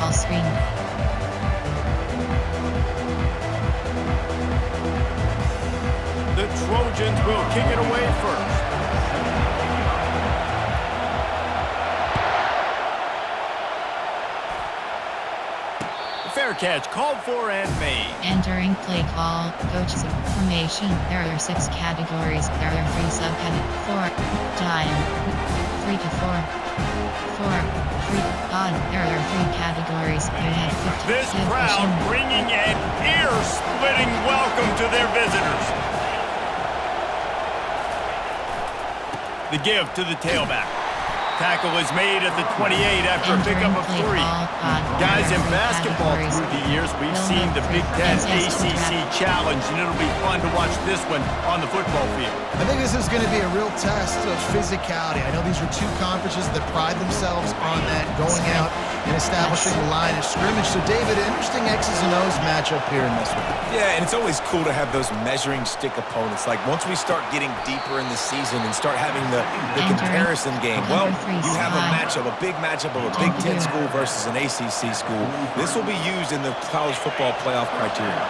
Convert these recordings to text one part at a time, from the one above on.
ball screen. The Trojans will kick it away first. Fair catch, called for and made. Entering play call, coach's information. There are 6 categories. There are 3 subcategories. 4. Time. 3 to 4. 4. 3. Odd. There are 3 categories. You have 50. This crowd bringing an ear-splitting welcome to their visitors. The give to the tailback. Tackle is made at the 28 after a pickup of 3. Guys, in basketball through the years, we've seen the Big Ten ACC Challenge, and it'll be fun to watch this one on the football field. I think this is going to be a real test of physicality. I know these are 2 conferences that pride themselves on that, going out and establishing the line of scrimmage. So, David, interesting X's and O's matchup here in this one. Yeah, and it's always cool to have those measuring stick opponents. Like, once we start getting deeper in the season and start having the comparison game, well, you have a matchup, a big matchup of a Big Ten school versus an ACC school. This will be used in the college football playoff criteria.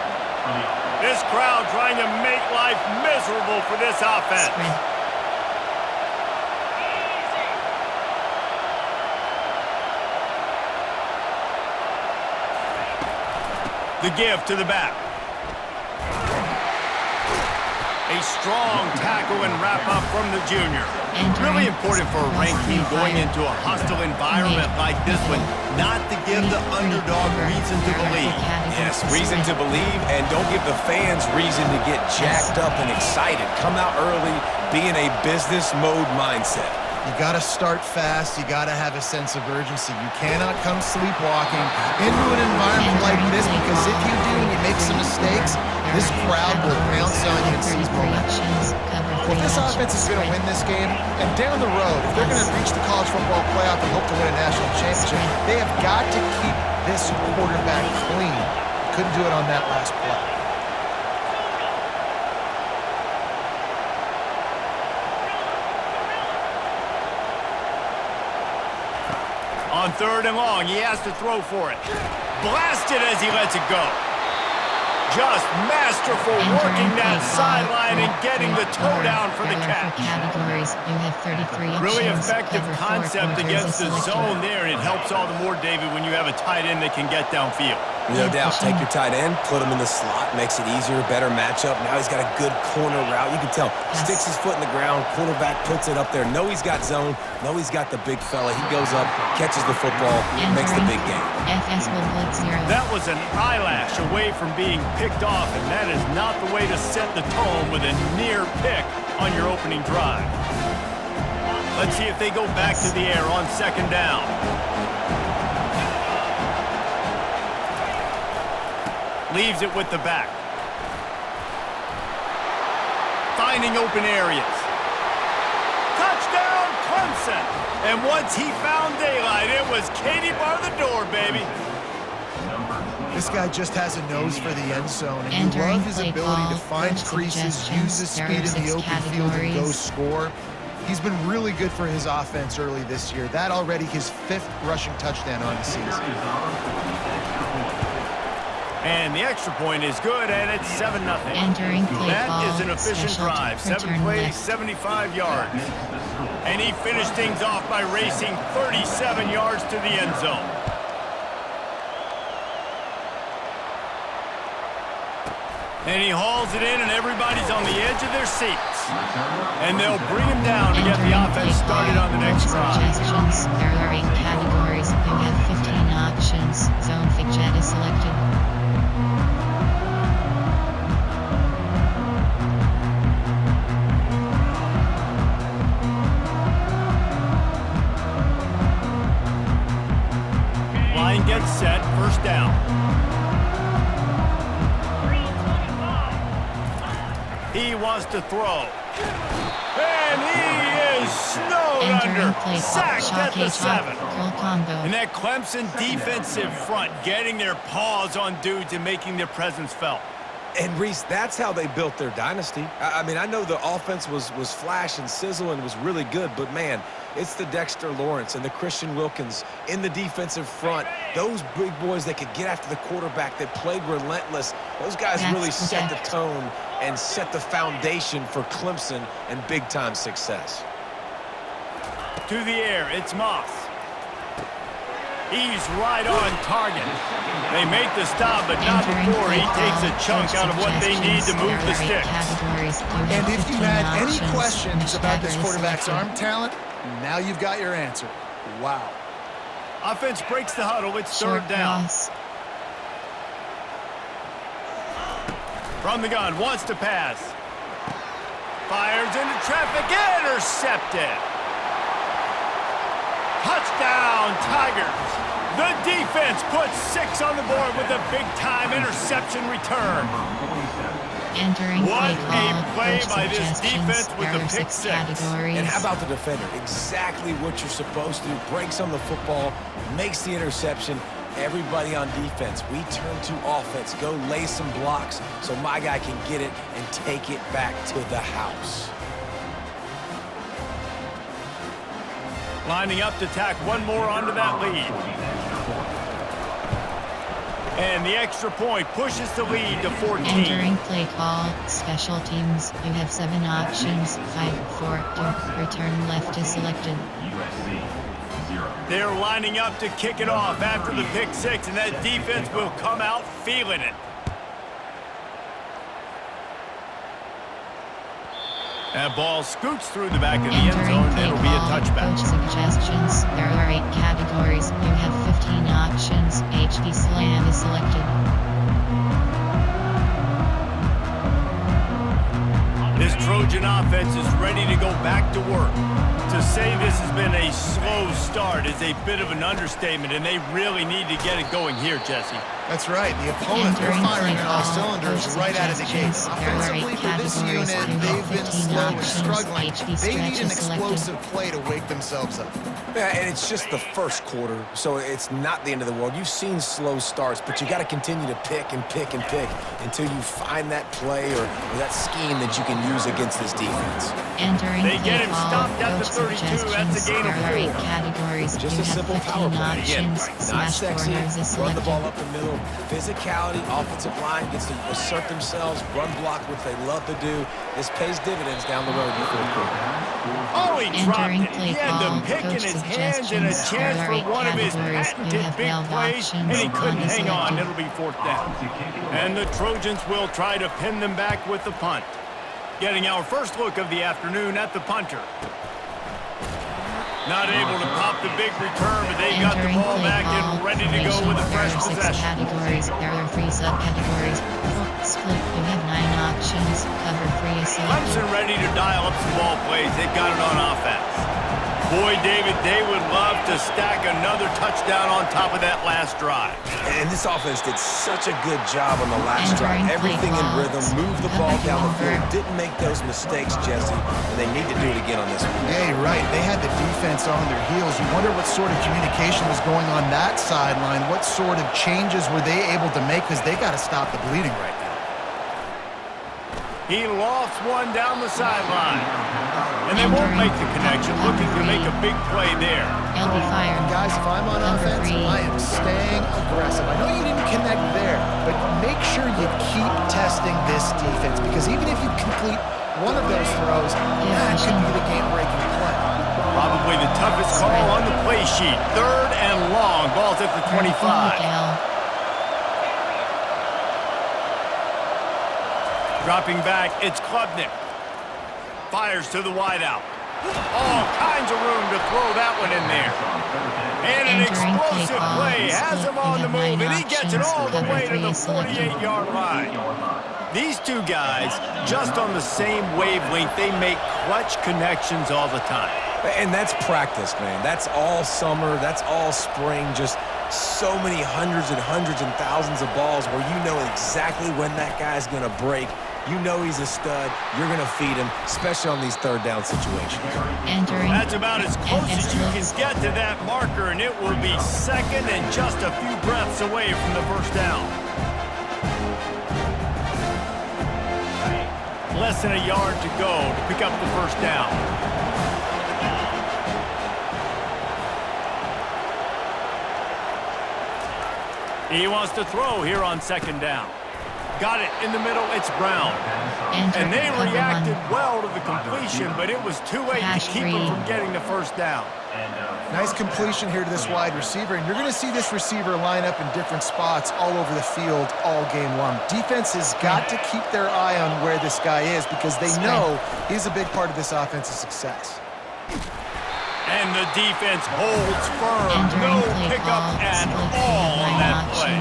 This crowd trying to make life miserable for this offense. The give to the back. A strong tackle and wrap-up from the junior. Really important for a ranked team going into a hostile environment like this one, not to give the underdog reason to believe. Yes, reason to believe, and don't give the fans reason to get jacked up and excited. Come out early, be in a business mode mindset. You got to start fast. You got to have a sense of urgency. You cannot come sleepwalking into an environment like this, because if you do and you make some mistakes, this crowd will pounce on you and seize momentum. Well, if this offense is going to win this game, and down the road, if they're going to reach the college football playoff and hope to win a national championship, they have got to keep this quarterback clean. Couldn't do it on that last play. On 3rd and long, he has to throw for it. Blasted as he lets it go. Just masterful working that sideline and getting the toe down for the catch. Really effective concept against the zone there, and it helps all the more, David, when you have a tight end that can get downfield. No doubt. Take your tight end, put him in the slot, makes it easier, better matchup. Now he's got a good corner route. You can tell, sticks his foot in the ground, quarterback puts it up there. Know he's got zone, know he's got the big fella. He goes up, catches the football, makes the big game. That was an eyelash away from being picked off, and that is not the way to set the tone with a near pick on your opening drive. Let's see if they go back to the air on 2nd down. Leaves it with the back. Finding open areas. Touchdown, Clemson! And once he found daylight, it was Katie bar the door, baby. This guy just has a nose for the end zone, and you love his ability to find creases, use his speed in the open field, and go score. He's been really good for his offense early this year. That already his 5th rushing touchdown on the season. And the extra point is good, and it's 7-0. That is an efficient drive. 7 plays, 75 yards. And he finished things off by racing 37 yards to the end zone. And he hauls it in, and everybody's on the edge of their seats. And they'll bring him down to get the offense started on the next drive. There are 8 categories. You have 15 options. Zone fidget is selected. Line gets set, 1st down. He wants to throw. And he is snowed under. Sacked at the 7. And that Clemson defensive front getting their paws on dudes and making their presence felt. And Reese, that's how they built their dynasty. I mean, I know the offense was flash and sizzle and was really good, but man, it's the Dexter Lawrence and the Christian Wilkins in the defensive front. Those big boys that could get after the quarterback, that played relentless. Those guys really set the tone and set the foundation for Clemson and big-time success. To the air, it's Moss. He's right on target. They make the stop, but not before he takes a chunk out of what they need to move the sticks. And if you had any questions about this quarterback's arm talent, now you've got your answer. Wow. Offense breaks the huddle. It's third down. From the gun, wants to pass. Fires into traffic, intercepted. Touchdown, Tigers. The defense puts 6 on the board with a big-time interception return. What a play by this defense with the pick 6. And how about the defender? Exactly what you're supposed to do. Breaks on the football, makes the interception. Everybody on defense, we turn to offense. Go lay some blocks so my guy can get it and take it back to the house. Lining up to tack one more onto that lead. And the extra point pushes the lead to 14. Entering play call, special teams, you have 7 options, 5, 4, 2, return left is selected. They're lining up to kick it off after the pick 6, and that defense will come out feeling it. That ball scoots through the back of the end zone, and it'll be a touchback. Coach suggestions. There are 8 categories. You have 15 options. HD slam is selected. This Trojan offense is ready to go back to work. To say this has been a slow start is a bit of an understatement, and they really need to get it going here, Jesse. That's right. The opponent, they're firing on all cylinders right out of the gate. Offensively, for this unit, they've been slow and struggling. They need an explosive play to wake themselves up. Yeah, and it's just the first quarter, so it's not the end of the world. You've seen slow starts, but you got to continue to pick and pick and pick until you find that play or that scheme that you can use against this defense. They get him stopped at the 32. That's a gain of 4. Categories. Just a simple power play. Again, not sexy, run the ball up the middle. Physicality, offensive line gets to assert themselves, run block, which they love to do. This pays dividends down the road in the fourth quarter. Oh, he dropped it. He had the pick in his hands and a chance for one of his patented big plays, and he couldn't hang on. It'll be 4th down. And the Trojans will try to pin them back with the punt. Getting our first look of the afternoon at the punter. Not able to pop the big return, but they got the ball back and ready to go with a fresh possession. Categories. There are 3 subcategories. Split. You have 9 options. Cover 3 is selected. Clemson ready to dial up some ball plays. They've got it on offense. Boy, David, they would love to stack another touchdown on top of that last drive. And this offense did such a good job on the last drive. Everything in rhythm, moved the ball down the field, didn't make those mistakes, Jesse, and they need to do it again on this one. Yeah, you're right. They had the defense on their heels. You wonder what sort of communication was going on that sideline. What sort of changes were they able to make, because they got to stop the bleeding right now. He lofts one down the sideline. And they won't make the connection, looking to make a big play there. He'll be fired. Guys, if I'm on offense, I am staying aggressive. I know you didn't connect there, but make sure you keep testing this defense, because even if you complete one of those throws, that could be the game-breaking play. Probably the toughest call on the play sheet. 3rd and long. Ball's at the 25. Dropping back, it's Klubnik. Fires to the wideout. All kinds of room to throw that one in there. And an explosive play has him on the move, and he gets it all the way to the 48-yard line. These two guys, just on the same wavelength, they make clutch connections all the time. And that's practice, man. That's all summer. That's all spring. Just so many hundreds and thousands of balls where you know exactly when that guy's going to break. You know he's a stud. You're going to feed him, especially on these 3rd down situations. That's about as close as you can get to that marker, and it will be 2nd and just a few breaths away from the 1st down. less than a yard to go to pick up the first down. He wants to throw here on second down. Got it in the middle. It's Brown. And they reacted well to the completion, but it was too late to keep him from getting the first down. Nice completion here to this wide receiver, and you're going to see this receiver line up in different spots all over the field all game long. Defense has got to keep their eye on where this guy is because they know he's a big part of this offense's success. And the defense holds firm. No pickup at all on that play.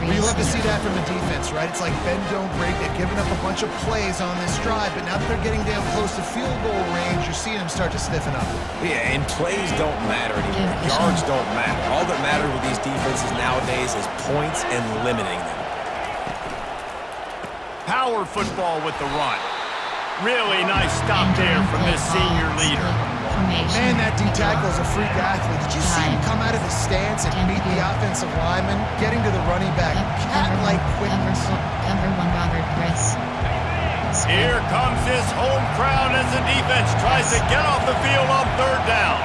We love to see that from the defense, right? It's like bend, don't break. They've given up a bunch of plays on this drive, but now that they're getting down close to field goal range, you're seeing them start to stiffen up. Yeah, and plays don't matter anymore. Yards don't matter. All that matters with these defenses nowadays is points and limiting them. Power football with the run. Really nice stop there from this senior leader. Man, that D-tackle is a freak athlete. Did you see him come out of his stance and beat the offensive lineman, getting to the running back? Cat-like quickness. Number 1, Robert Chris. Here comes this home crowd as the defense tries to get off the field on third down.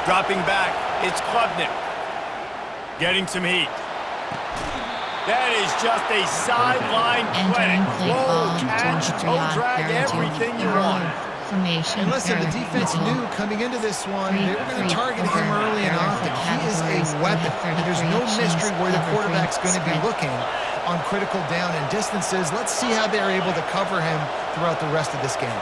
Dropping back, it's Klubnik. Getting some heat. That is just a sideline play. Roll, catch, toe drag, everything you want. And listen, the defense knew coming into this one, they were going to target him early and often. He is a weapon. There's no mystery where the quarterback's going to be looking on critical down and distances. Let's see how they're able to cover him throughout the rest of this game.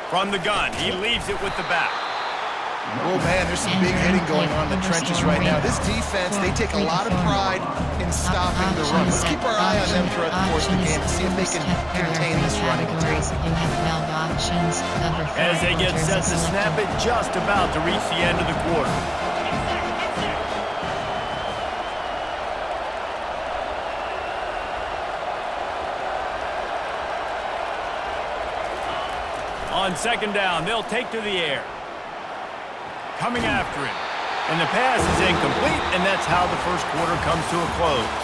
From the gun, he leaves it with the back. Oh, man, there's some big hitting going on in the trenches right now. This defense, they take a lot of pride in stopping the run. Let's keep our eye on them throughout the course of the game and see if they can contain this running attack. As they get set to snap it, just about to reach the end of the quarter. On second down, they'll take to the air. Coming after him. And the pass is incomplete, and that's how the first quarter comes to a close.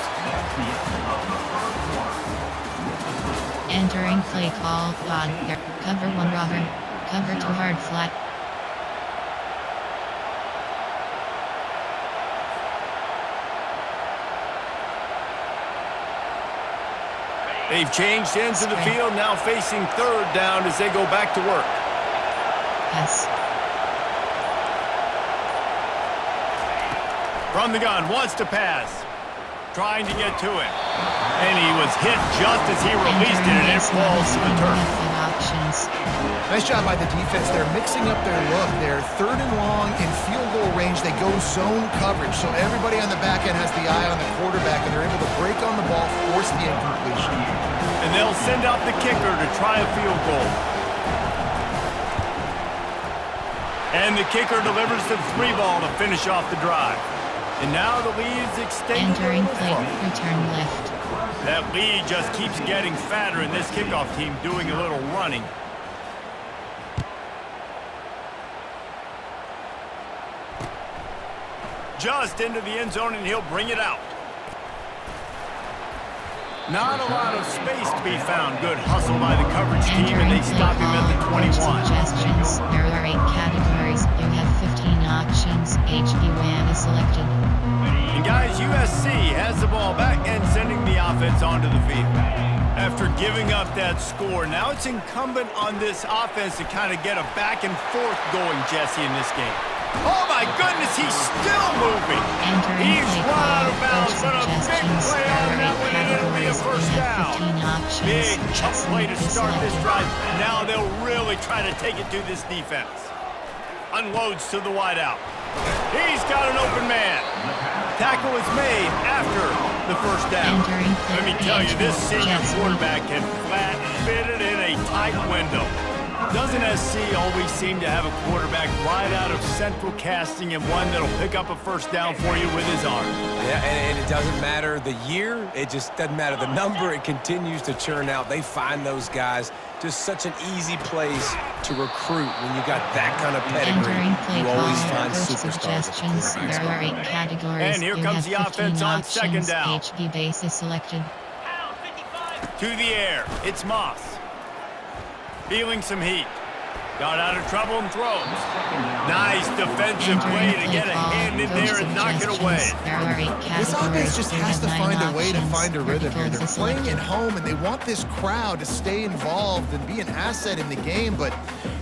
Entering play call, God, cover 1, Robert. Cover 2, hard flat. They've changed into the field, now facing third down as they go back to work. Yes. From the gun, wants to pass. Trying to get to it. And he was hit just as he released it, and it falls to the turf. Nice job by the defense. They're mixing up their look. They're third and long in field goal range. They go zone coverage. So everybody on the back end has the eye on the quarterback, and they're able to break on the ball, force the incompletion. And they'll send out the kicker to try a field goal. And the kicker delivers the 3-ball to finish off the drive. And now the lead is extended. Entering play, return left. That lead just keeps getting fatter, and this kickoff team doing a little running. Just into the end zone, and he'll bring it out. Not a lot of space to be found. Good hustle by the coverage team, and they stop him at the 21. Suggestions. There are 8 categories. You have 15 options. HB1 is selected. And guys, USC has the ball back and sending the offense onto the field. After giving up that score, now it's incumbent on this offense to kind of get a back and forth going, Jesse, in this game. Oh my goodness, he's still moving. He's run out of bounds, but a big play on that one, and it'll be a first down. Big chunk play to start this drive. Now they'll really try to take it to this defense. Unloads to the wideout. He's got an open man. Tackle is made after the first down. Let me tell you, this senior quarterback can flat fit it in a tight window. Doesn't SC always seem to have a quarterback right out of central casting and one that'll pick up a first down for you with his arm? Yeah, and it doesn't matter the year. It just doesn't matter the number. It continues to churn out. They find those guys. Just such an easy place to recruit when you got that kind of pedigree. You always find superstars. There are 8 categories. And here you comes have the offense 15 on options. second down. HB base is selected. To the air, it's Moss. Feeling some heat. Got out of trouble and throws. Nice defensive play to get a hand in there and knock it away. This offense just has to find a way to find a rhythm here. They're playing at home, and they want this crowd to stay involved and be an asset in the game, but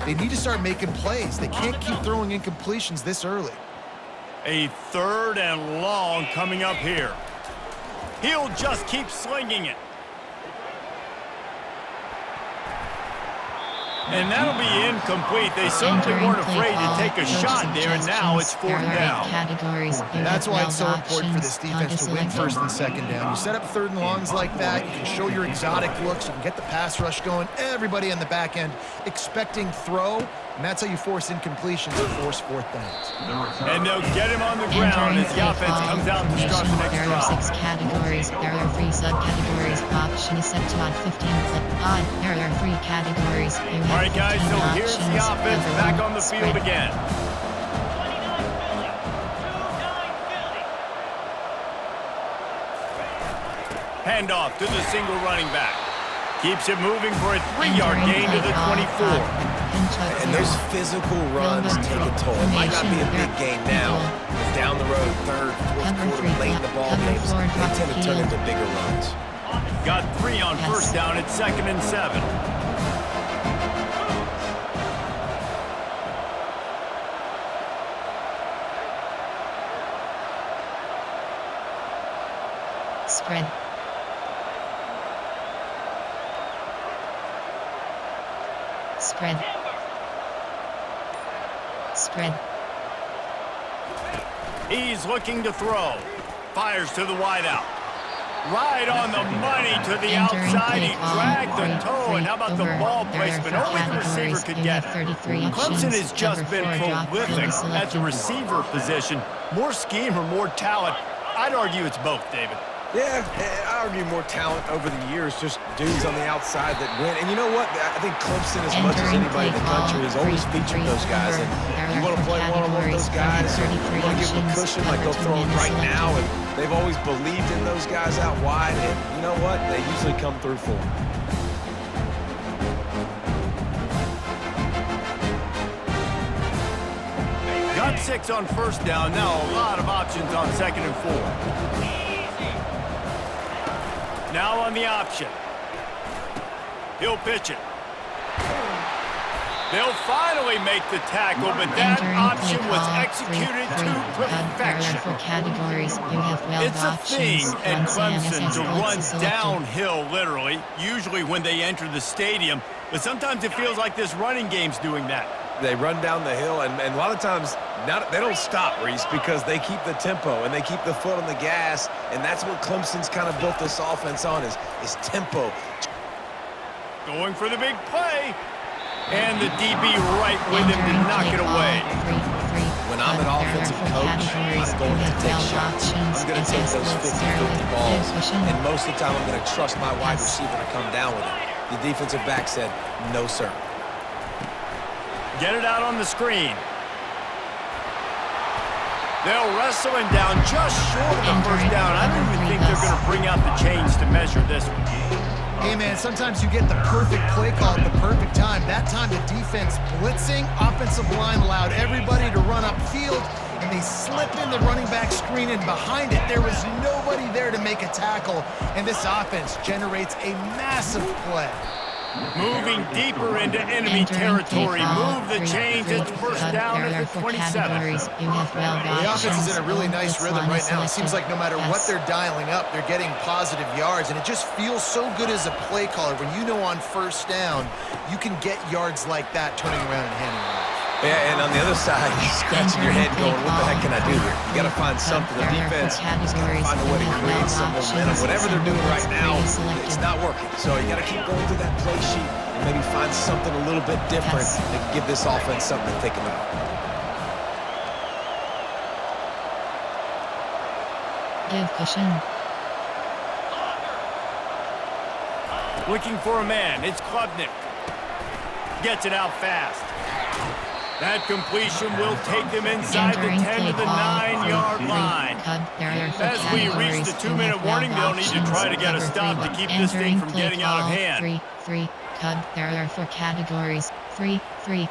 they need to start making plays. They can't keep throwing incompletions this early. A 3rd and long coming up here. He'll just keep slinging it. And that'll be incomplete. They certainly weren't afraid to take a shot there, and now it's 4th down. That's why it's so important for this defense to win 1st and 2nd down. You set up 3rd and longs like that, you can show your exotic looks, you can get the pass rush going, everybody on the back end expecting throw, and that's how you force incompletions and force 4th downs. And they'll get him on the ground as the offense comes out to start the next There are drive. 6 categories. There are 3 subcategories. Option is set to odd 15. Odd. There are 3 categories. You have All right, guys, so 15 here's the options. offense Number back 1, on the field spread. again. Handoff to the single running back. Keeps it moving for a 3-yard gain to the 24. And those physical runs take a toll. It might not be a big gain now, but down the road, 3rd, 4th quarter, late in the ball games, they tend to turn into bigger runs. Got 3 on 1st down at 2nd and 7. Spread. Spread. Spread. He's looking to throw. Fires to the wideout. Right on the money to the outside. He dragged the toe, and how about the ball placement? Only the receiver could get it. Clemson has just been prolific at the receiver position. More scheme or more talent? I'd argue it's both, David. Yeah, I argue more talent over the years, just dudes on the outside that win. And you know what? I think Clemson, as much as anybody in the country, has always featured those guys. And you want to play one-on-one with those guys, you want to give them a cushion, like they'll throw them right now. And they've always believed in those guys out wide. And you know what? They usually come through for them. Got 6 on 1st down. Now a lot of options on 2nd and 4. Now on the option. He'll pitch it. They'll finally make the tackle, but that option was executed to perfection. It's a thing at Clemson to run downhill, literally, usually when they enter the stadium, but sometimes it feels like this running game's doing that. They run down the hill, and a lot of times they don't stop, Reese, because they keep the tempo and they keep the foot on the gas, and that's what Clemson's kind of built this offense on is tempo. Going for the big play, and the DB right with him to knock it away. When I'm an offensive coach, I'm going to take shots. I'm going to take those 50-50 balls, and most of the time I'm going to trust my wide receiver to come down with it. The defensive back said, no, sir. Get it out on the screen. They'll wrestle him down just short of the 1st down. I don't even think they're going to bring out the chains to measure this one. Hey, man, sometimes you get the perfect play call at the perfect time. That time the defense blitzing, offensive line allowed everybody to run upfield, and they slip in the running back screen, and behind it there was nobody there to make a tackle, and this offense generates a massive play. Moving deeper into enemy territory. Move the chains. It's 1st down at the 27. The offense is in a really nice rhythm right now. It seems like no matter what they're dialing up, they're getting positive yards, and it just feels so good as a play caller when you know on 1st down you can get yards like that turning around and handing it off. Yeah, and on the other side, you're scratching your head going, what the heck can I do here? You got to find something. The defense has got to find a way to create some momentum. Whatever they're doing right now, it's not working. So you got to keep going through that play sheet and and maybe find something a little bit different that can give this offense something to think about. Give cushion. Looking for a man. It's Klubnik. Gets it out fast. That completion will take them inside the 10 to the 9-yard line. As we reach the 2-minute warning, they'll need to try to get a stop to keep this thing from getting out of hand. 3, Cub. There are 4 categories. 3,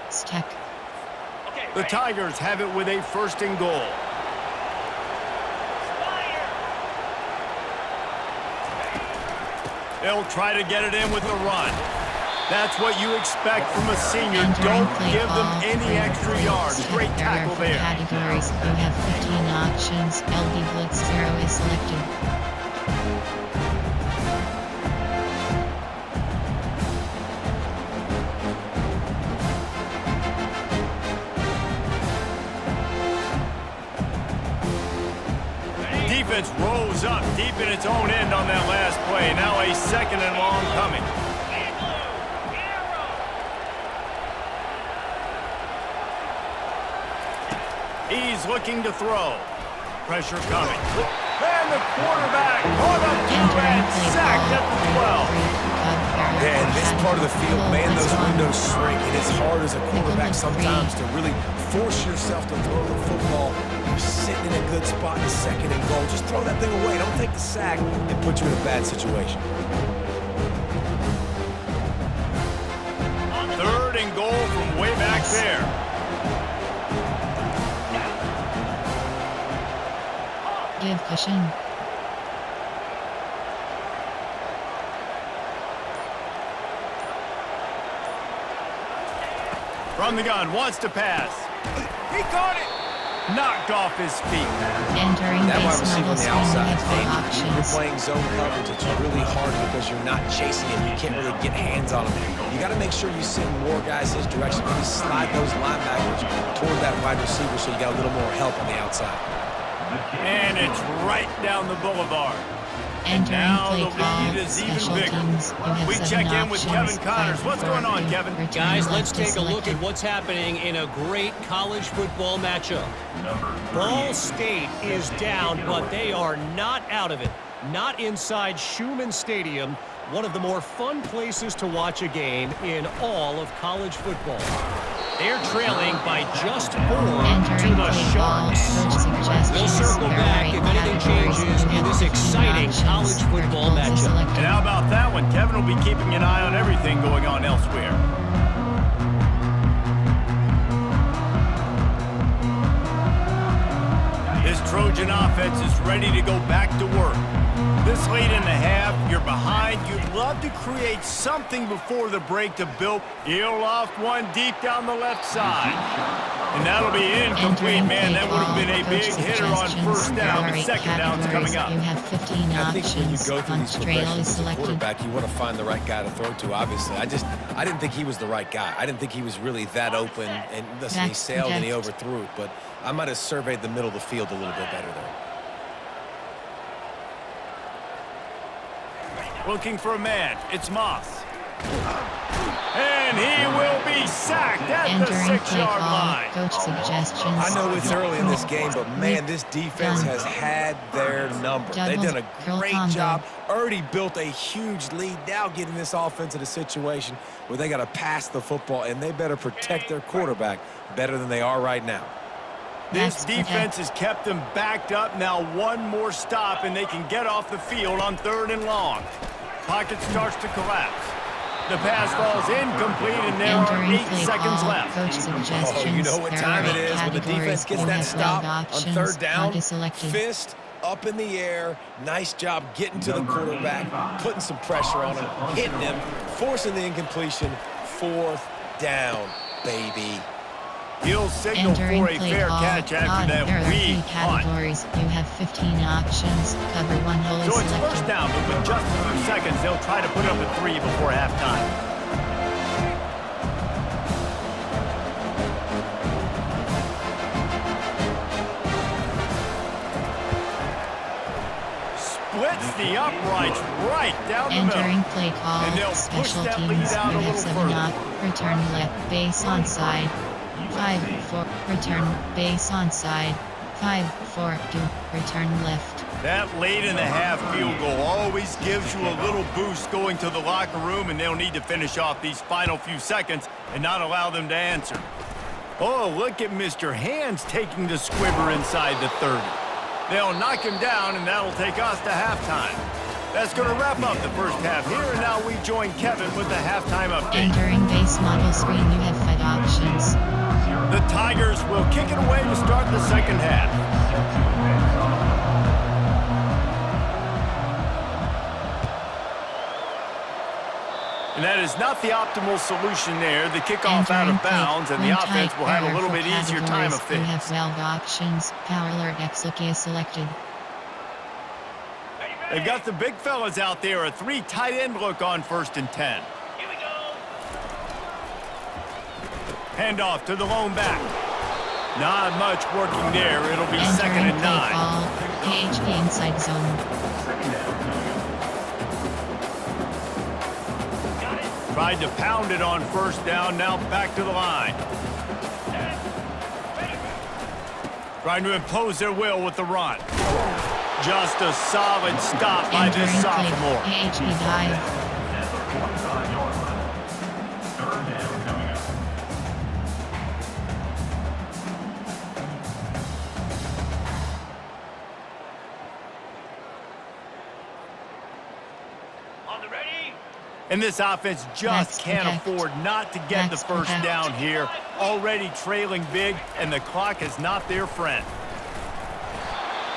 stack. The Tigers have it with a 1st and goal. They'll try to get it in with a run. That's what you expect from a senior. Don't give them any extra yards. Great tackle there. Categories. You have 15 options. LB Blitz 0 is selected. Defense rose up deep in its own end on that last play. Now a 2nd and long coming. He's looking to throw. Pressure coming. And the quarterback caught up to and sacked at the 12. Yeah, in this part of the field, man, those windows shrink. And it's hard as a quarterback sometimes to really force yourself to throw the football. You're sitting in a good spot in 2nd and goal. Just throw that thing away. Don't take the sack and put you in a bad situation. 3rd and goal from way back there. Give cushion. From the gun, wants to pass. He caught it. Knocked off his feet. Entering That wide base receiver on level the swing outside with is 4 dangerous. You're options. playing zone coverage. It's really hard because you're not chasing him. You can't really get hands on him. You got to make sure you send more guys his direction. Maybe slide those linebackers toward that wide receiver so you got a little more help on the outside. And it's right down the boulevard. Entering Now play the call. lead is even Special bigger. teams. You have We 7 check in with options. Kevin Connors. 5, What's 4, going on, 3. Kevin? Return Guys, left let's is take a look selected. at what's happening in a great college football matchup. Ball State is down, but they are not out of it. Not inside Schumann Stadium, one of the more fun places to watch a game in all of college football. They're trailing by just 4 to the Sharks. We'll circle back if anything changes in this exciting college football matchup. And how about that one? Kevin will be keeping an eye on everything going on elsewhere. This Trojan offense is ready to go back to work. This late in the half, you're behind. You'd love to create something before the break to build. He'll loft one deep down the left side. And that'll be incomplete, man. That would have been a big hitter on 1st down. The 2nd down's coming up. You have 15 I think when you options. go through these Trail is progressions as a selected. quarterback, you want to find the right guy to throw to, obviously. I didn't think he was the right guy. I didn't think he was really that open. And listen, he Back sailed and he protect. overthrew it, but I might have surveyed the middle of the field a little bit better there. Looking for a man. It's Moss. And he will be sacked at the Entering play 6-yard call. line. Coach suggestions. I know it's early in this game, but man, this defense has had their number. They've done a great job, already built a huge lead, now getting this offense in a situation where they got to pass the football, and they better protect their quarterback better than they are right now. This defense has kept them backed up. Now one more stop, and they can get off the field on 3rd and long. Pocket starts to collapse. The pass falls incomplete, and there are 8 seconds left. Coach suggestions. Oh, you know what There time are it is when the defense categories. gets You that have stop 12 on options. 3rd down. Cog is selected. Fist up in the air. Nice job getting to the quarterback, putting some pressure on him, hitting him, forcing the incompletion. 4th down, baby. He'll signal Entering for a play fair call. catch after There that are 3 weak punt. categories. You have 15 options. Cover 1 hole is So it's selected. 1st down, but with just a few seconds, they'll try to put up a 3 before halftime. splits the uprights right down the Entering middle. play call. And they'll push Special that teams. lead out You a have little 7 further. up. Return left. Base onside. 5-4. Return base onside. 5-4. Return left. That late in the half field goal always gives you a little boost going to the locker room, and they'll need to finish off these final few seconds and not allow them to answer. Oh, look at Mr. Hands taking the squibber inside the 30. They'll knock him down, and that'll take us to halftime. That's going to wrap up the first half here, and now we join Kevin with the halftime update. Entering base model screen. You have 5 options. The Tigers will kick it away to start the second half. And that is not the optimal solution there. The kickoff out of bounds, and the offense will have a little bit easier time of You have things. 12 options. Power alert X-Look is selected. They've got the big fellas out there. A 3 tight end look on 1st and 10. Handoff to the lone back. Not much working there. It'll be 2nd Entering and play 9. call. KHP inside zone. Tried to pound it on 1st down. Now back to the line. Trying to impose their will with the run. Just a solid stop by Entering this play. sophomore. KHP dive. And this offense just Next can't contact. afford not to get the Next first contact. down here. Already trailing big, and the clock is not their friend.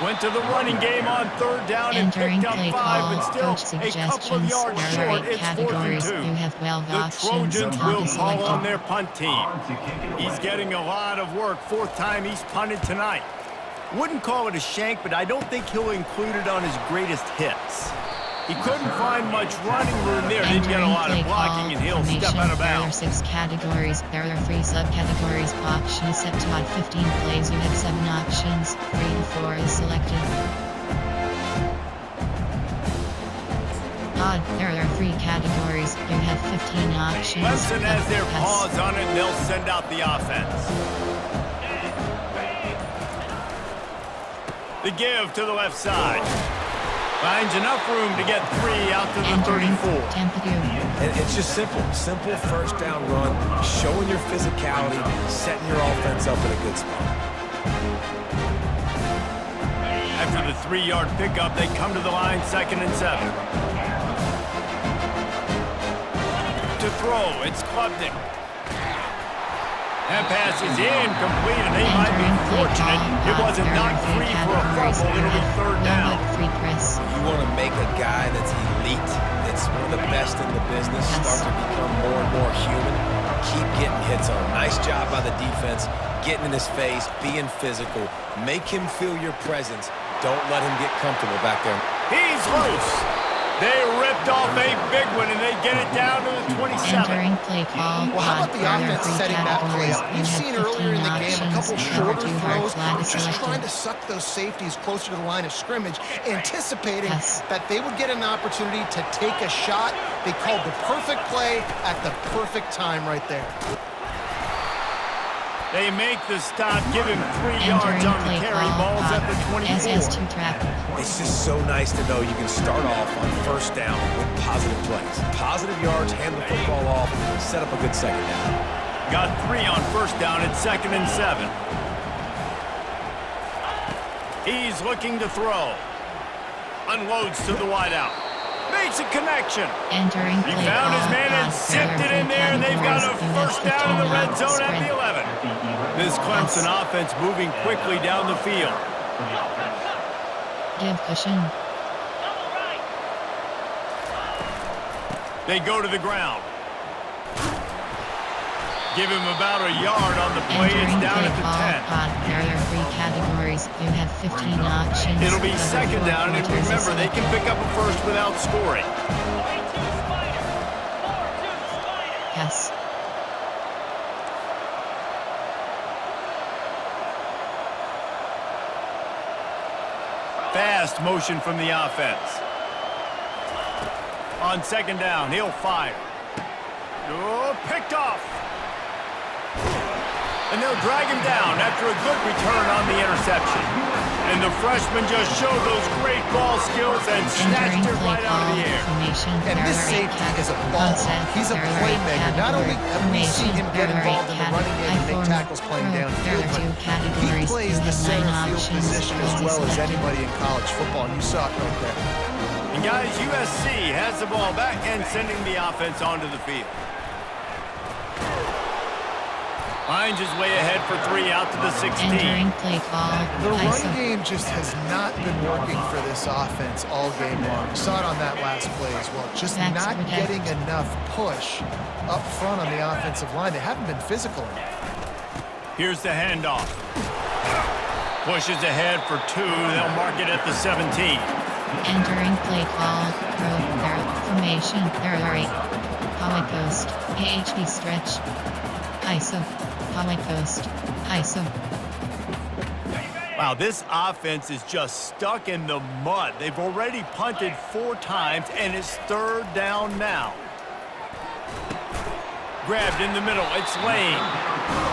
Went to the running game on 3rd down and Entering picked up play 5, call. but still Coach a couple of suggestions. yards There are short. 8 It's 4th and categories. 2. You have 12 The options. Trojans Top will is call selected. on their punt team. He's getting a lot of work. 4th time he's punted tonight. Wouldn't call it a shank, but I don't think he'll include it on his greatest hits. He couldn't find much running room there. Didn't get a Entering lot play of blocking, call. and he'll step Formation. out of There are bounds. 6 categories. There are 3 subcategories. Option is set to odd 15 plays. You have 7 options. 3-4 is selected. Odd. There are 3 categories. You have 15 options. Clemson has their Pass. paws on it, and they'll send out the offense. The give to the left side. Finds enough room to get 3 out to the Entering 34. Tempadu. And it's just simple. Simple 1st down run, showing your physicality, setting your offense up in a good spot. After the 3-yard pickup, they come to the line 2nd and 7. To throw, it's Klubnik. That pass is incomplete, and they might be Entering play fortunate call. it wasn't There are knocked 3 free for a categories. fumble. You It'll be have 3rd no down. look, free press. You want to make a guy that's elite, that's one of the best in the business, start to become more and more human. Keep getting hits on him. Nice job by the defense, getting in his face, being physical. Make him feel your presence. Don't let him get comfortable back there. He's loose. They ripped off a big one, and they get it down to the 27. Entering play call. Well, how about the There are offense 3 setting that play categories. up? You You've have seen 15 earlier in the game a couple options. shorter Cover 2 hard throws, flat is just trying selected. to suck those safeties closer to the line of scrimmage, anticipating Yes. that they would get an opportunity to take a shot. They called the perfect play at the perfect time right there. They make the stop, give him 3 yards Entering on the play carry. call. Ball's at the 24. SS2 trap. It's just so nice to know you can start off on 1st down with positive plays. Positive yards, hand the football off, set up a good 2nd down. Got 3 on 1st down at 2nd and 7. He's looking to throw. Unloads to the wideout. Makes a connection. Entering He play found his call. man and zipped it in there, and they've got a first down in the red zone at the 11. This Clemson offense moving quickly down the field. Give cushion. They go to the ground. Give him about a yard on the play. Entering It's down play at the call. 10. There are 3 categories. You have 15 options. It'll be Cover 2nd 4 down, and quarters is remember, they can selected. pick up a first without scoring. Pass. Fast motion from the offense. On second down, he'll fire. Oh, picked off. And they'll drag him down after a good return on the interception. And the freshman just showed those great ball skills and snatched it right out of the air. And this safety is a baller. He's a playmaker. Not only have we seen him get involved in the running game and make tackles playing downfield, but he plays the center field position as well as anybody in college football. You saw it right there. And guys, USC has the ball back and sending the offense onto the field. Finds his way ahead for 3 out to the 16. The run game just has not been working for this offense all game long. We saw it on that last play as well. Just not getting enough push up front on the offensive line. They haven't been physical enough. Here's the handoff. Pushes ahead for 2. They'll mark it at the 17. Entering play call. Formation. Comic Ghost. AHP stretch. ISO. Comic Ghost. ISO. Wow, this offense is just stuck in the mud. They've already punted 4 times, and it's 3rd down now. Grabbed in the middle. It's Lane.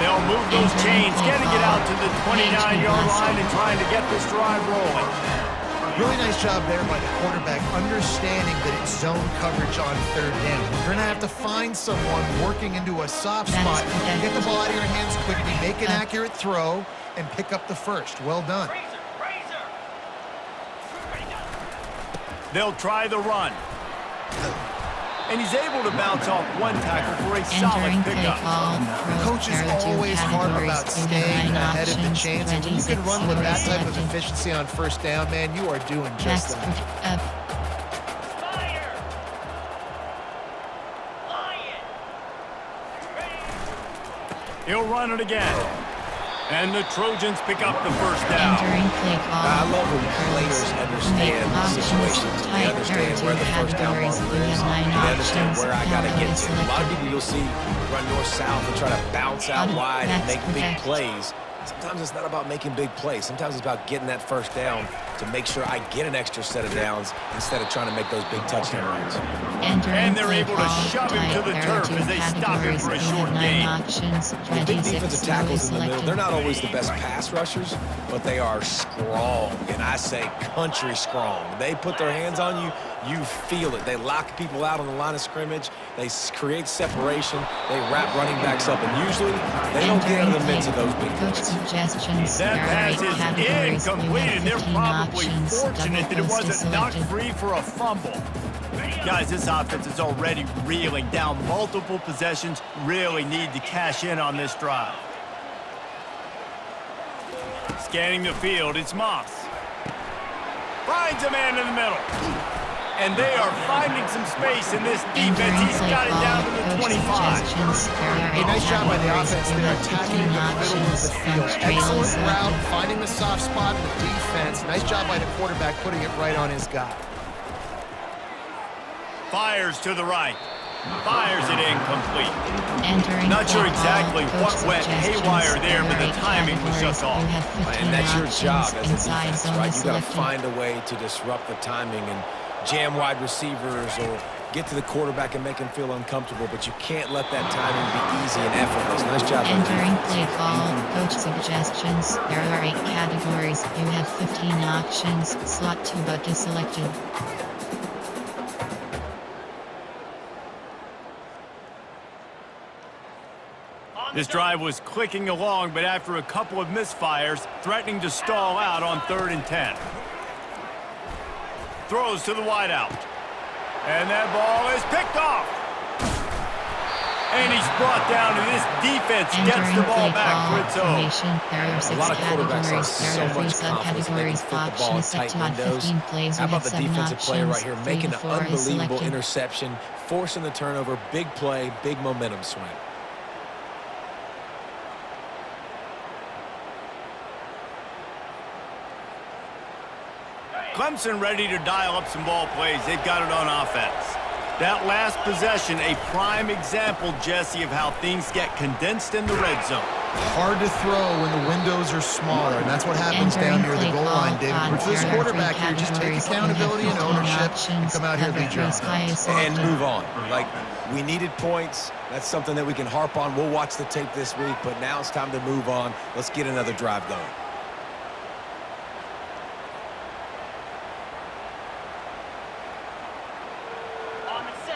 They'll move those chains, getting it out to the 29-yard line and trying to get this drive rolling. Really nice job there by the quarterback, understanding that it's zone coverage on 3rd down. You're going to have to find someone working into a soft spot. Get the ball out of your hands quickly, make an accurate throw, and pick up the first. Well done. They'll try the run. And he's able to bounce off 1 tackle for a solid pickup. Coach is always hard about staying ahead of the chains, and when you can run with that type of efficiency on 1st down, man, you are doing just that. He'll run it again. And the Trojans pick up the 1st down. I love when players understand the situations. They understand where the 1st down marker is. They understand where I got to get to. A lot of people you'll see run north-south and try to bounce out wide and make big plays. Sometimes it's not about making big plays. Sometimes it's about getting that 1st down to make sure I get an extra set of downs instead of trying to make those big touchdown runs. And they're able to shove him to the turf as they stop him for a short gain. The big defensive tackles in the middle, they're not always the best pass rushers, but they are strong, and I say country strong. They put their hands on you, you feel it. They lock people out on the line of scrimmage. They create separation. They wrap running backs up, and usually they don't get out of the midst of those big plays. That pass is incomplete, and they're probably fortunate that it wasn't knocked free for a fumble. Guys, this offense is already reeling down multiple possessions. Really need to cash in on this drive. Scanning the field, it's Moss. Finds a man in the middle. And they are finding some space in this defense. He's got it down to the 25. A nice job by the offense there, attacking in the middle of the field. Excellent route, finding the soft spot in the defense. Nice job by the quarterback, putting it right on his guy. Fires to the right. Fires it incomplete. Not sure exactly what went haywire there, but the timing was just off. And that's your job as a defense, right? You got to find a way to disrupt the timing and jam wide receivers or get to the quarterback and make him feel uncomfortable, but you can't let that timing be easy and effortless. Nice job. Entering play call, coach suggestions. There are 8 categories. You have 15 options. Slot 2 but deselected. This drive was clicking along, but after a couple of misfires, threatening to stall out on 3rd and 10. Throws to the wideout. And that ball is picked off. And he's brought down, and this defense gets the ball back for its own. There are 6 A lot of quarterbacks have categories. so There are 3 much confidence they can subcategories. fit the ball in Options set tight to odd windows. 15 plays. How We about have the 7 defensive player right here options. making 3 an to 4 is unbelievable selected. interception, forcing the turnover, big play, big momentum swing. Clemson ready to dial up some ball plays. They've got it on offense. That last possession, a prime example, Jesse, of how things get condensed in the red zone. Hard to throw when the windows are smaller, and that's what happens down near the goal line, David. But for this quarterback here, just take accountability and ownership and come out here and lead your offense. And move on. Like, we needed points. That's something that we can harp on. We'll watch the tape this week, but now it's time to move on. Let's get another drive going.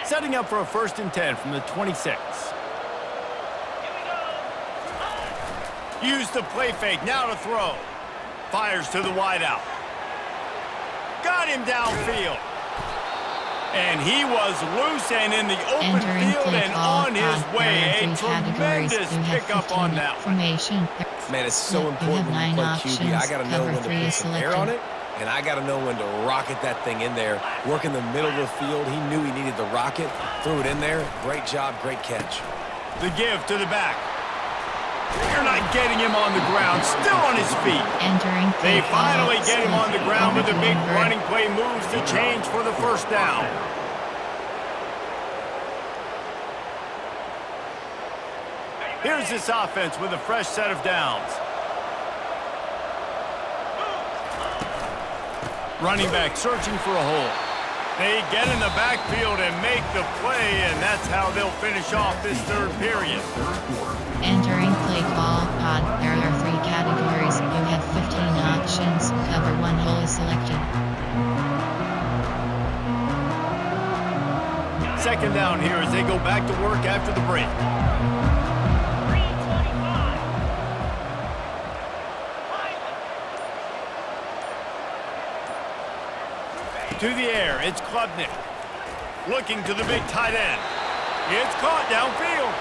Setting up for a 1st and 10 from the 26. Use the play fake, now to throw. Fires to the wideout. Got him downfield. And he was loose and in the open field and on his way. A tremendous pickup on that one. Man, it's so important when you play QB. I got to know when to put some air on it, and I got to know when to rocket that thing in there. Work in the middle of the field. He knew he needed the rocket. Threw it in there. Great job, great catch. The give to the back. They're not getting him on the ground. Still on his feet. They finally get him on the ground with a big running play moves to change for the 1st down. Here's this offense with a fresh set of downs. Running back searching for a hole. They get in the backfield and make the play, and that's how they'll finish off this 3rd period. Entering play call pod. There are 3 categories. You have 15 options. Cover 1 hole is selected. 2nd down here as they go back to work after the break. To the air, it's Klubnik. Looking to the big tight end. It's caught downfield.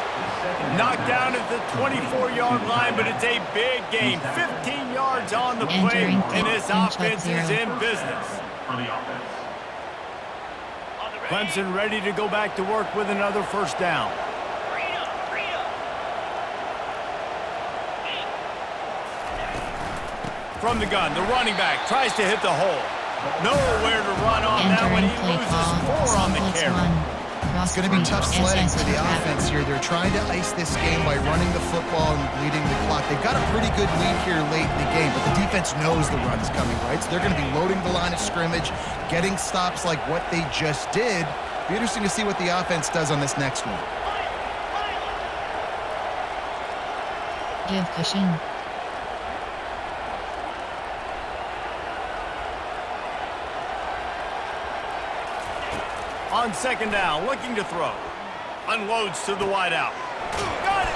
Knocked down at the 24-yard line, but it's a big gain. 15 yards on the play, and this offense is in business. Clemson ready to go back to work with another 1st down. From the gun, the running back tries to hit the hole. Nowhere to run on that one. He loses 4 on the carry. It's going to be tough sledding for the offense here. They're trying to ice this game by running the football and bleeding the clock. They've got a pretty good lead here late in the game, but the defense knows the run's coming, right? So they're going to be loading the line of scrimmage, getting stops like what they just did. Be interesting to see what the offense does on this next one. Give cushion. On 2nd down, looking to throw. Unloads to the wideout. Got it!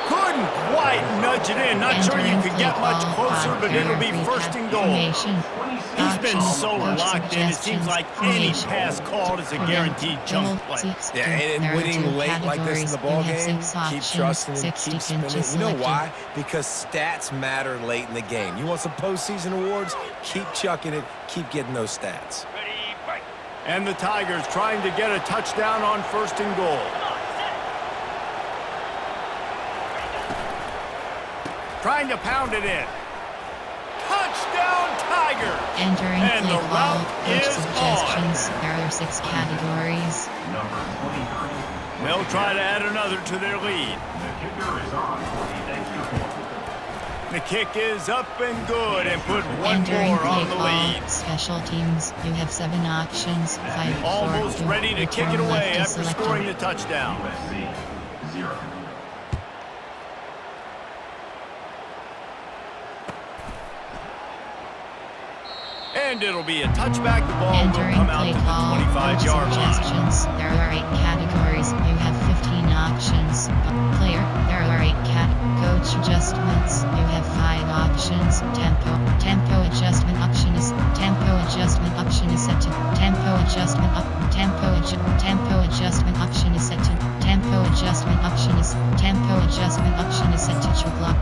Couldn't quite nudge it in. Not sure you could get much closer, but it'll be 1st and goal. He's been so locked in, it seems like any pass called is a guaranteed jump play. Yeah, and winning late like this in the ballgame, keep trusting and keep spinning. You know why? Because stats matter late in the game. You want some postseason awards? Keep chucking it. Keep getting those stats. And the Tigers trying to get a touchdown on 1st and goal. Trying to pound it in. Touchdown Tigers! Entering and play the call, route coach is suggestions. on. There are 6 categories. They'll try to add another to their lead. The kick is up and good and put 1 Entering more play on the call, lead. special teams. You have 7 options. 5, 4, Almost 2, ready to kick it return away left is after selected. scoring the touchdown. And it'll be a touchback. The ball will Entering come out play to call, the 25-yard line. suggestions. There are 8 categories. You have 15 options. Player. There are 8 coach adjustments. You have 5 options. Tempo adjustment option is set to tempo adjustment option is set to tempo adjustment option is set to true block.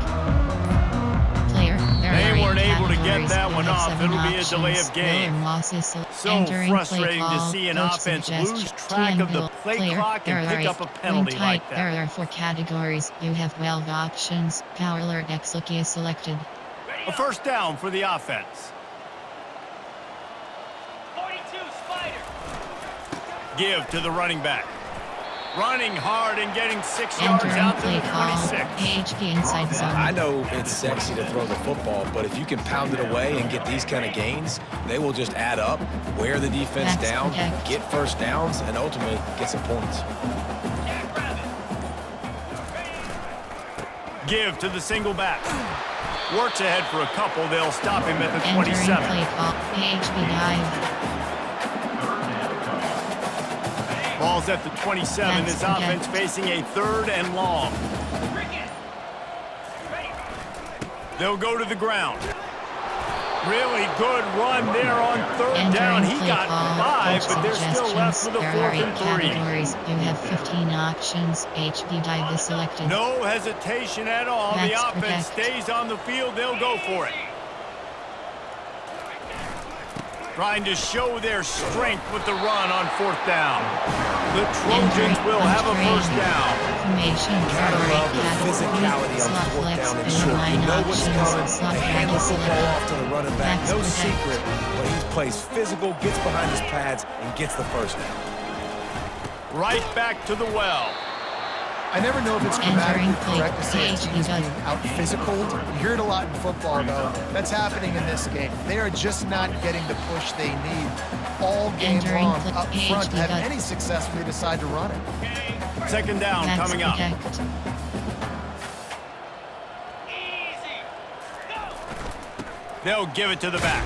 Player. They weren't able to get that one off. It'll be a delay of game. So frustrating to see an offense lose track of the play clock and pick up a penalty like that. There are 4 categories. You have 12 options. Power alert X lookie is selected. A 1st down for the offense. 42 Spider. Give to the running back. Running hard and getting 6 yards Entering out to play the call. 26. AHP inside zone. I know it's sexy to throw the football, but if you can pound it away and get these kind of gains, they will just add up, wear the defense Max down, protect. get first downs, and ultimately get some points. Give to the single back. Works ahead for a couple. They'll stop him at the Entering 27. play call. AHP dive. Ball's at the 27. Max His protect. offense facing a 3rd and long. They'll go to the ground. Really good run there on 3rd down. Entering He play got call. 5, Coach but they're still left suggestions. with a There 4th are 8 and 3. categories. You have 15 options. HP dive is selected. No hesitation at all. Max The offense protect. stays on the field. They'll go for it. Trying to show their strength with the run on 4th down. The Trojans will have a first down. Formation. Gotta love the physicality on Slot 4th flex. down and There are short. You 9 know what's options. coming. Slot They drag hand the is football selected. off to the running back. Max No protect. secret, but he plays physical, gets behind his pads, and gets the first down. Right back to the well. I never know if it's Entering grammatically play. correct to say a PhD team's done. being out-physicaled. You hear it a lot in football, though. That's happening in this game. They are just not getting the push they need all game Entering long play. up front to have PhD done. any success when they decide to run it. 2nd down Max coming up. protect. They'll give it to the back.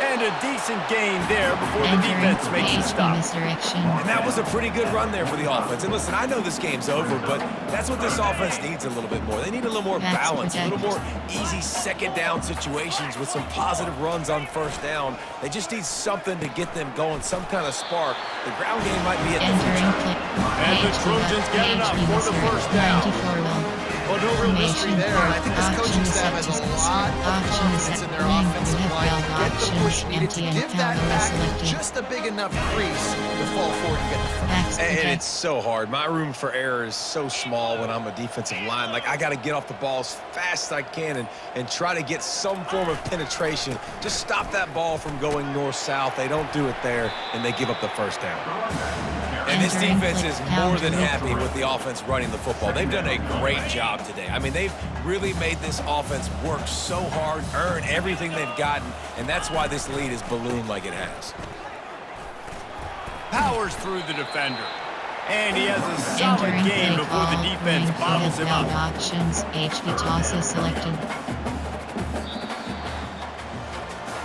And a decent gain there before the Entering defense makes a PhD stop. misdirection. And that was a pretty good run there for the offense. And listen, I know this game's over, but that's what this offense needs a little bit more. They need a little more Max balance, a little protect. more easy 2nd down situations with some positive runs on 1st down. They just need something to get them going, some kind of spark. The ground game might be at the Entering future. play. And the PhD Trojans done. get it up PhD for the misdirect. first down. 94 will. Well, no real mystery there, and I think this coaching staff has a lot of confidence in their offensive line to get the push needed to give that back just a big enough crease to fall forward and get the front. Max And protect. it's so hard. My room for error is so small when I'm a defensive line. Like, I got to get off the ball as fast as I can and try to get some form of penetration. Just stop that ball from going north-south. They don't do it there, and they give up the first down. And this Entering defense play. is Down more to than local. happy with the offense running the football. They've done a great job today. I mean, they've really made this offense work so hard, earn everything they've gotten, and that's why this lead is ballooned like it has. Powers through the defender. And he has a solid Entering game play before the call. defense Rank bottles him without up. options. HP toss is selected.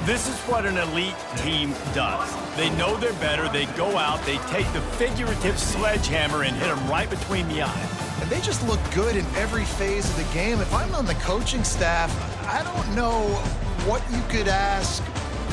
This is what an elite team does. They know they're better. They go out, they take the figurative sledgehammer and hit them right between the eyes. And they just look good in every phase of the game. If I'm on the coaching staff, I don't know what you could ask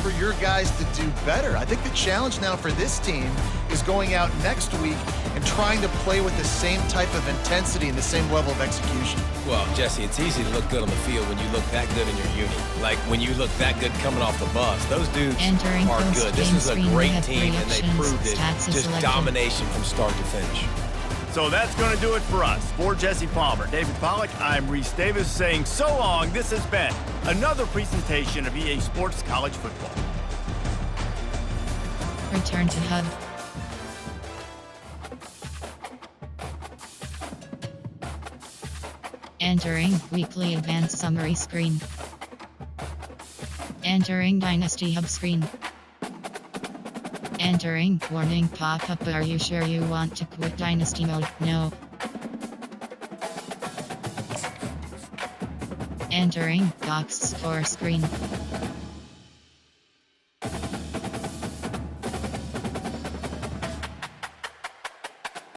for your guys to do better. I think the challenge now for this team is going out next week and trying to play with the same type of intensity and the same level of execution. Well, Jesse, it's easy to look good on the field when you look that good in your unit. Like when you look that good coming off the bus. Those dudes Entering are post good. This game is a screen, we great have team, three and they options. proved it. Stats is Just selected. domination from start to finish. So that's going to do it for us. For Jesse Palmer, David Pollack, I'm Reese Davis saying so long. This has been another presentation of EA Sports College Football. Return to hub. Entering weekly advanced summary screen. Entering Dynasty Hub screen. Entering warning pop-up. Are you sure you want to quit Dynasty mode? No. Entering box score screen.